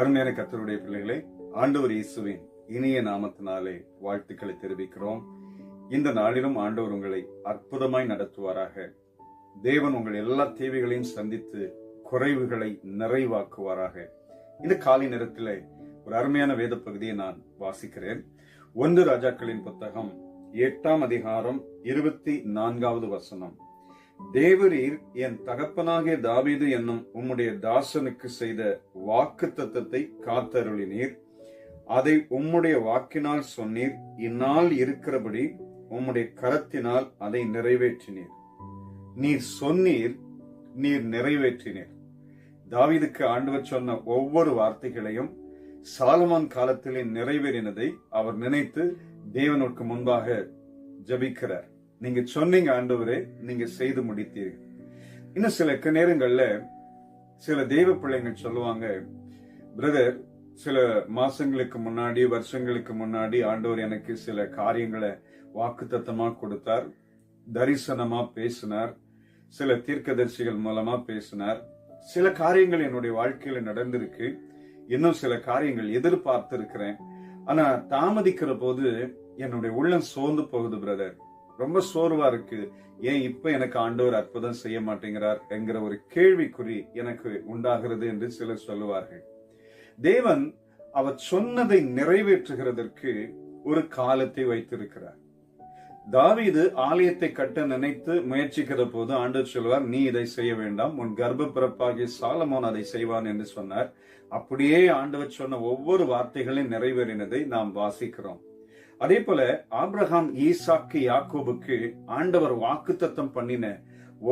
அருமையான கர்த்தருடைய பிள்ளைகளே, ஆண்டவர் இயேசுவின் இனிய நாமத்தினாலே வாழ்த்துக்களை தெரிவிக்கிறோம். இந்த நாளிலும் ஆண்டவர் உங்களை அற்புதமாய் நடத்துவாராக. தேவன் உங்கள் எல்லா தேவைகளையும் சந்தித்து குறைவுகளை நிறைவாக்குவாராக. இந்த காலை நேரத்தில் ஒரு அருமையான வேத பகுதியை நான் வாசிக்கிறேன். 1 ராஜாக்களின் புத்தகம் 8ஆம் அதிகாரம் 24வது வசனம். தேவரீர் என் தகப்பனாகிய தாவீது என்னும் உம்முடைய தாசனுக்கு செய்த வாக்குத்தத்தத்தை காத்தருளினீர். அதை உம்முடைய வாக்கினால் சொன்னீர். இந்நாள் இருக்கிறபடி உம்முடைய கரத்தினால் அதை நிறைவேற்றினீர். நீர் சொன்னீர், நீர் நிறைவேற்றினீர். தாவீதுக்கு ஆண்டவர் சொன்ன ஒவ்வொரு வார்த்தைகளையும் சாலமோன் காலத்திலே நிறைவேறினதை அவர் நினைத்து தேவனுக்கு முன்பாக ஜெபிக்கிறார். நீங்க சொன்னீங்க ஆண்டவரே, நீங்க செய்து முடித்தீர்கள். இன்னும் சில நேரங்கள்ல சில தெய்வ பிள்ளைங்கள் சொல்லுவாங்க, பிரதர், சில மாசங்களுக்கு முன்னாடி வருஷங்களுக்கு முன்னாடி ஆண்டவர் எனக்கு சில காரியங்களை வாக்குத்தத்தமா கொடுத்தார், தரிசனமா பேசினார், சில தீர்க்கதரிசிகள் மூலமா பேசினார், சில காரியங்கள் என்னுடைய வாழ்க்கையில நடந்திருக்கு, இன்னும் சில காரியங்கள் எதிர்பார்த்து இருக்கிறேன், ஆனா தாமதிக்கிற போது என்னுடைய உள்ளம் சோர்ந்து போகுது பிரதர், ரொம்ப சோர்வா இருக்கு, ஏன் இப்ப எனக்கு ஆண்டவர் அற்புதம் செய்ய மாட்டேங்கிறார் என்கிற ஒரு கேள்விக்குறி எனக்கு உண்டாகிறது என்று சிலர் சொல்லுவார்கள். தேவன் அவர் சொன்னதை நிறைவேற்றுகிறதற்கு ஒரு காலத்தை வைத்திருக்கிறார். தாவீது ஆலயத்தை கட்ட நினைத்து முயற்சிக்கிற போது ஆண்டவர் சொல்வார், நீ இதை செய்ய வேண்டாம், உன் கர்ப்ப பிறப்பாகிய சாலமோன் அதை செய்வான் என்று சொன்னார். அப்படியே ஆண்டவர் சொன்ன ஒவ்வொரு வார்த்தைகளையும் நிறைவேறினதை நாம் வாசிக்கிறோம். அதே போல ஆபிரகாம், ஈசாக்கு, யாக்கோபுக்கு ஆண்டவர் வாக்குத்தத்தம் பண்ணின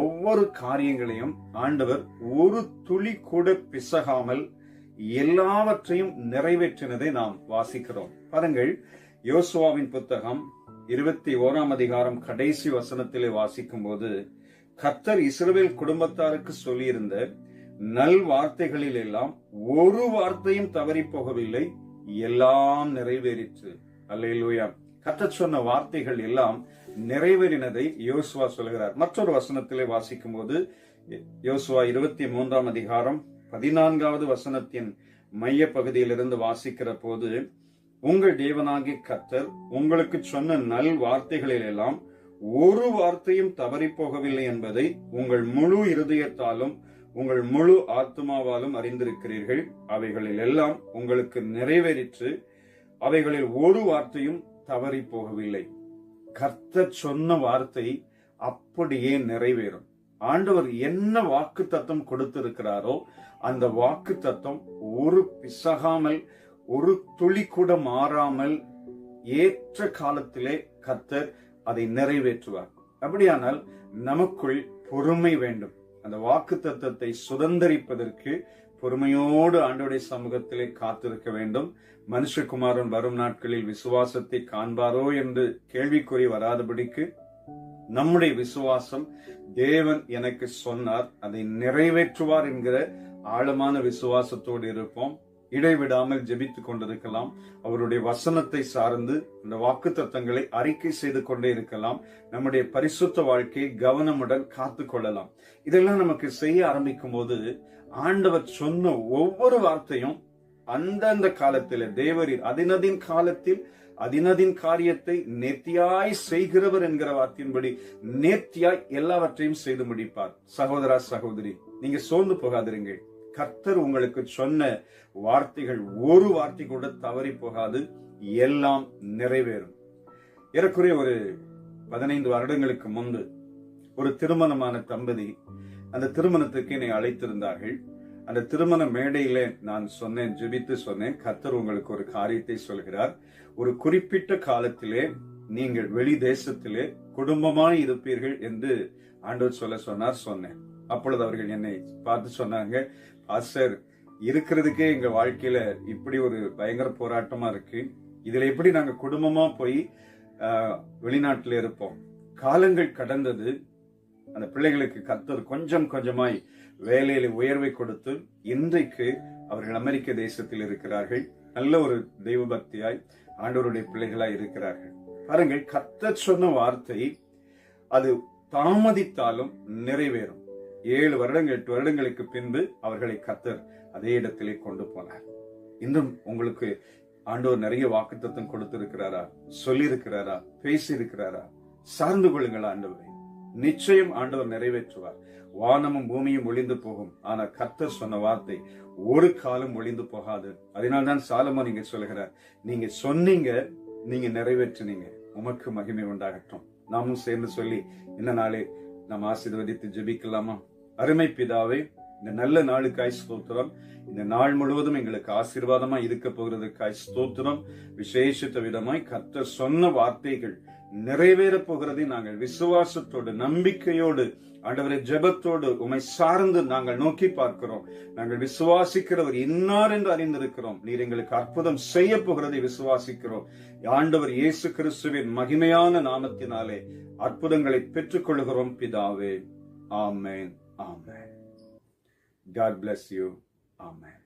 ஒவ்வொரு காரியங்களையும் ஆண்டவர் ஒரு துளி கூட பிசகாமல் எல்லாவற்றையும் நிறைவேற்றினதை நாம் வாசிக்கிறோம். பாருங்கள், யோசுவாவின் புத்தகம் 21ஆம் அதிகாரம் கடைசி வசனத்திலே வாசிக்கும் போது, கர்த்தர் இஸ்ரவேல் குடும்பத்தாருக்கு சொல்லியிருந்த நல் வார்த்தைகளில் எல்லாம் ஒரு வார்த்தையும் தவறி போகவில்லை, எல்லாம் நிறைவேறிற்று. அல்லேலூயா. கர்த்தர் சொன்ன வார்த்தைகள் எல்லாம் நிறைவேறினதை யோசுவா சொல்கிறார். மற்றொரு வசனத்திலே வாசிக்கும் போது, யோசுவா 23ஆம் அதிகாரம் 14வது வசனத்தின் மைய பகுதியிலிருந்து வாசிக்கிற போது, உங்கள் தேவனாகிய கர்த்தர் உங்களுக்கு சொன்ன நல் வார்த்தைகளில் எல்லாம் ஒரு வார்த்தையும் தவறி போகவில்லை என்பதை உங்கள் முழு இருதயத்தாலும் உங்கள் முழு ஆத்மாவாலும் அறிந்திருக்கிறீர்கள். அவைகளில் எல்லாம் உங்களுக்கு நிறைவேறிற்று, அவைகளில் ஒரு வார்த்தையும் தவறி போகவில்லை. கர்த்தர் சொன்ன வார்த்தை அப்படியே நிறைவேறும். ஆண்டவர் என்ன வாக்கு தத்தம் கொடுத்திருக்கிறாரோ அந்த வாக்கு தத்தம் ஒரு பிசகாமல், ஒரு துளி கூட மாறாமல் ஏற்ற காலத்திலே கர்த்தர் அதை நிறைவேற்றுவார். அப்படியானால் நமக்குள் பொறுமை வேண்டும். அந்த வாக்கு தத்தத்தை சுதந்திரிப்பதற்கு பொறுமையோடு ஆண்டவருடைய சமூகத்திலே காத்திருக்க வேண்டும். மனுஷகுமாரன் வரும் நாட்களில் விசுவாசத்தை காண்பாரோ என்று கேள்விக்குறி வராதபடிக்கு நம்முடைய விசுவாசம், தேவன் எனக்கு சொன்னார், அதை நிறைவேற்றுவார் என்கிற ஆழமான விசுவாசத்தோடு இருப்போம். இடைவிடாமல் ஜெபித்துக் கொண்டிருக்கலாம். அவருடைய வசனத்தை சார்ந்து அந்த வாக்கு தத்தங்களை அறிக்கை செய்து கொண்டே இருக்கலாம். நம்முடைய பரிசுத்த வாழ்க்கையை கவனமுடன் காத்து கொள்ளலாம். இதெல்லாம் நமக்கு செய்ய ஆரம்பிக்கும் போது ஆண்டவர் சொன்ன ஒவ்வொரு வார்த்தையும் அந்தந்த காலத்தில் தேவரீர் அதினதின் காலத்தில் அதினதின் காரியத்தை நேர்த்தியாய் செய்கிறவர் என்கிற வார்த்தையின்படி நேர்த்தியாய் எல்லாவற்றையும் செய்து முடிப்பார். சகோதரா, சகோதரி, நீங்க சோர்ந்து போகாதிருங்கள். கர்த்தர் உங்களுக்கு சொன்ன வார்த்தைகள் ஒரு வார்த்தை கூட தவறி போகாது, எல்லாம் நிறைவேறும். ஏறக்குறைய ஒரு 15 வருடங்களுக்கு முன்பு ஒரு திருமணமான தம்பதி அந்த திருமணத்துக்கு என்னை அழைத்திருந்தார்கள். அந்த திருமண மேடையில நான் சொன்னேன், ஜெபித்து சொன்னேன், கர்த்தர் உங்களுக்கு ஒரு காரியத்தை சொல்கிறார். ஒரு குறிப்பிட்ட காலத்திலே நீங்கள் வெளி தேசத்திலே குடும்பமாய் இருப்பீர்கள் என்று ஆண்டவர் சொல்ல சொன்னார். சொன்னேன். அப்பொழுது அவர்கள் என்னை பார்த்து சொன்னாங்க, பாஸ்டர், இருக்கிறதுக்கே எங்க வாழ்க்கையில இப்படி ஒரு பயங்கர போராட்டமா இருக்கு, இதுல எப்படி நாங்க குடும்பமா போய் வெளிநாட்டில இருப்போம். காலங்கள் கடந்தது. அந்த பிள்ளைகளுக்கு கர்த்தர் கொஞ்சம் கொஞ்சமாய் வேலையில உயர்வை கொடுத்து இன்றைக்கு அவர்கள் அமெரிக்க தேசத்தில் இருக்கிறார்கள். நல்ல ஒரு தெய்வ பக்தியாய் ஆண்டவருடைய பிள்ளைகளாய் இருக்கிறார்கள். பாருங்கள், கர்த்தர் சொன்ன வார்த்தை அது தாமதித்தாலும் நிறைவேறும். 7 வருடங்கள் 8 வருடங்களுக்கு பின்பு அவர்களை கர்த்தர் அதே இடத்திலே கொண்டு போனார். இன்னும் உங்களுக்கு ஆண்டவர் நிறைய வாக்குத்தத்தம் கொடுத்திருக்கிறாரா, சொல்லி இருக்கிறாரா, பேசி இருக்கிறாரா? சார்ந்து கொள்ளுங்கள் ஆண்டவரை. நிச்சயம் ஆண்டவர் நிறைவேற்றுவார். வானமும் பூமியும் ஒளிந்து போகும், ஆனா கர்த்தர் சொன்ன வார்த்தை ஒரு காலம் ஒளிந்து போகாது. அதனால்தான் சாலமோன் நீங்க சொல்லுகிறார், நீங்க சொன்னீங்க, நீங்க நிறைவேற்றினீங்க, உமக்கு மகிமை உண்டாகட்டும். நாமும் சேர்ந்து சொல்லி இந்த நாளே நாம் ஆசீர்வதித்து ஜெபிக்கலாமா? அருமை பிதாவே, இந்த நல்ல நாளுக்காய் ஸ்தோத்திரம். இந்த நாள் முழுவதும் எங்களுக்கு ஆசீர்வாதமா இருக்க போகிறதுக்காய் ஸ்தோத்திரம். விசேஷித்த விதமாய் கர்த்தர் சொன்ன வார்த்தைகள் நிறைவேற போகிறதை நாங்கள் விசுவாசத்தோடு, நம்பிக்கையோடு, ஆண்டவரே ஜெபத்தோடு, உமை சார்ந்து நாங்கள் நோக்கி பார்க்கிறோம். நாங்கள் விசுவாசிக்கிறவர் இன்னார் என்று அறிந்திருக்கிறோம். நீர் எங்களுக்கு அற்புதம் செய்ய போகிறதை விசுவாசிக்கிறோம். ஆண்டவர் இயேசு கிறிஸ்துவின் மகிமையான நாமத்தினாலே அற்புதங்களை பெற்றுக் கொள்கிறோம் பிதாவே. ஆமென். ஆமென். God bless you. Amen.